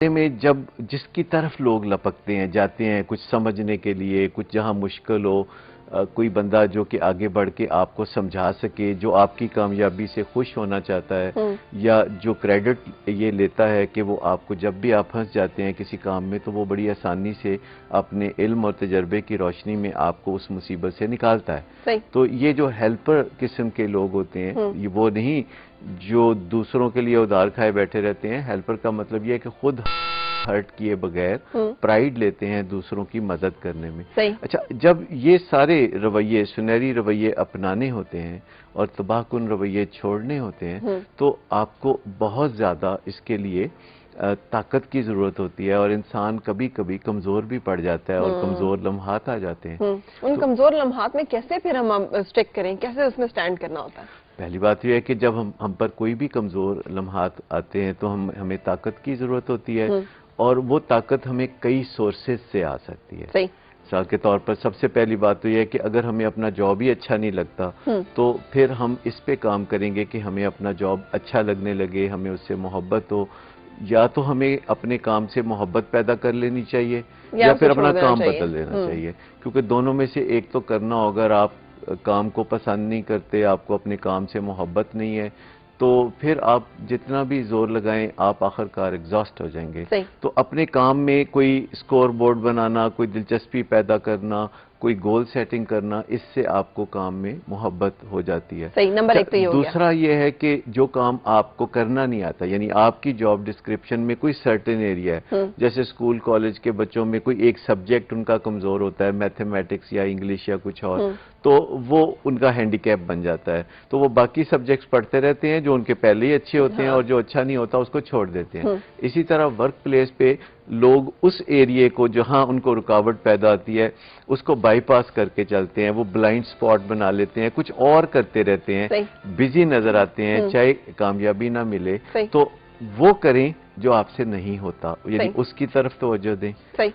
میں جب جس کی طرف لوگ لپکتے ہیں جاتے ہیں کچھ سمجھنے کے لیے، کچھ جہاں مشکل ہو، کوئی بندہ جو کہ آگے بڑھ کے آپ کو سمجھا سکے، جو آپ کی کامیابی سے خوش ہونا چاہتا ہے، یا جو کریڈٹ یہ لیتا ہے کہ وہ آپ کو جب بھی آپ پھنس جاتے ہیں کسی کام میں تو وہ بڑی آسانی سے اپنے علم اور تجربے کی روشنی میں آپ کو اس مصیبت سے نکالتا ہے۔ تو یہ جو ہیلپر قسم کے لوگ ہوتے ہیں یہ وہ نہیں جو دوسروں کے لیے ادھار کھائے بیٹھے رہتے ہیں۔ ہیلپر کا مطلب یہ ہے کہ خود ہرٹ کیے بغیر پرائیڈ لیتے ہیں دوسروں کی مدد کرنے میں۔ اچھا، جب یہ سارے رویے، سنہری رویے اپنانے ہوتے ہیں اور تباہ کن رویے چھوڑنے ہوتے ہیں تو آپ کو بہت زیادہ اس کے لیے طاقت کی ضرورت ہوتی ہے، اور انسان کبھی کبھی کمزور بھی پڑ جاتا ہے اور کمزور لمحات آ جاتے ہیں۔ ان کمزور لمحات میں کیسے پھر ہم سٹک کریں، کیسے اس میں سٹینڈ کرنا ہوتا ہے؟ پہلی بات یہ ہے کہ جب ہم پر کوئی بھی کمزور لمحات آتے ہیں تو ہمیں طاقت کی ضرورت ہوتی ہے، اور وہ طاقت ہمیں کئی سورسز سے آ سکتی ہے۔ مثال کے طور پر سب سے پہلی بات تو یہ ہے کہ اگر ہمیں اپنا جاب ہی اچھا نہیں لگتا تو پھر ہم اس پہ کام کریں گے کہ ہمیں اپنا جاب اچھا لگنے لگے، ہمیں اس سے محبت ہو، یا تو ہمیں اپنے کام سے محبت پیدا کر لینی چاہیے یا پھر اپنا کام بدل دینا چاہیے، کیونکہ دونوں میں سے ایک تو کرنا ہوگا۔ اگر آپ کام کو پسند نہیں کرتے، آپ کو اپنے کام سے محبت نہیں ہے، تو پھر آپ جتنا بھی زور لگائیں آپ آخر کار ایگزاسٹ ہو جائیں گے۔ تو اپنے کام میں کوئی سکور بورڈ بنانا، کوئی دلچسپی پیدا کرنا، کوئی گول سیٹنگ کرنا، اس سے آپ کو کام میں محبت ہو جاتی ہے۔ نمبر ایک تو یہ ہو گیا۔ دوسرا یہ ہے کہ جو کام آپ کو کرنا نہیں آتا، یعنی آپ کی جاب ڈسکرپشن میں کوئی سرٹن ایریا ہے، جیسے اسکول کالج کے بچوں میں کوئی ایک سبجیکٹ ان کا کمزور ہوتا ہے، میتھمیٹکس یا انگلش یا کچھ اور، تو وہ ان کا ہینڈی کیپ بن جاتا ہے، تو وہ باقی سبجیکٹس پڑھتے رہتے ہیں جو ان کے پہلے ہی اچھے ہوتے ہیں، اور جو اچھا نہیں ہوتا اس کو چھوڑ دیتے ہیں۔ اسی طرح ورک پلیس پہ لوگ اس ایریے کو جہاں ان کو رکاوٹ پیدا آتی ہے اس کو بائی پاس کر کے چلتے ہیں، وہ بلائنڈ سپاٹ بنا لیتے ہیں، کچھ اور کرتے رہتے ہیں، بزی نظر آتے ہیں، چاہے کامیابی نہ ملے تو وہ کریں جو آپ سے نہیں ہوتا، یعنی اس کی طرف توجہ دیں۔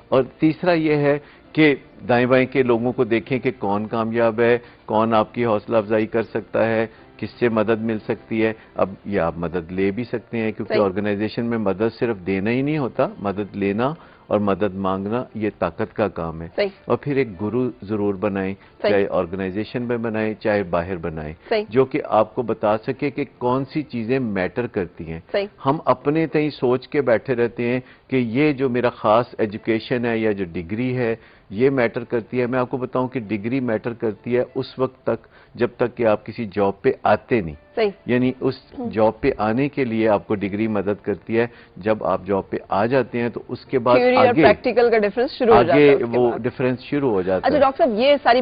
اور تیسرا یہ ہے کہ دائیں بائیں کے لوگوں کو دیکھیں کہ کون کامیاب ہے، کون آپ کی حوصلہ افزائی کر سکتا ہے، کس سے مدد مل سکتی ہے۔ اب یہ آپ مدد لے بھی سکتے ہیں، کیونکہ آرگنائزیشن میں مدد صرف دینا ہی نہیں ہوتا، مدد لینا اور مدد مانگنا یہ طاقت کا کام ہے۔ اور پھر ایک گرو ضرور بنائیں، چاہے آرگنائزیشن میں بنائیں چاہے باہر بنائیں، جو کہ آپ کو بتا سکے کہ کون سی چیزیں میٹر کرتی ہیں۔ ہم اپنے تئیں سوچ کے بیٹھے رہتے ہیں کہ یہ جو میرا خاص ایجوکیشن ہے یا جو ڈگری ہے یہ میٹر کرتی ہے۔ میں آپ کو بتاؤں کہ ڈگری میٹر کرتی ہے اس وقت تک جب تک کہ آپ کسی جاب پہ آتے نہیں، یعنی اس جاب پہ آنے کے لیے آپ کو ڈگری مدد کرتی ہے۔ جب آپ جاب پہ آ جاتے ہیں تو اس کے بعد آگے پریکٹیکل کا ڈیفرنس شروع ہو جاتا ہے، وہ ڈیفرنس شروع ہو جاتا ہے۔ اچھا ڈاکٹر صاحب، یہ ساری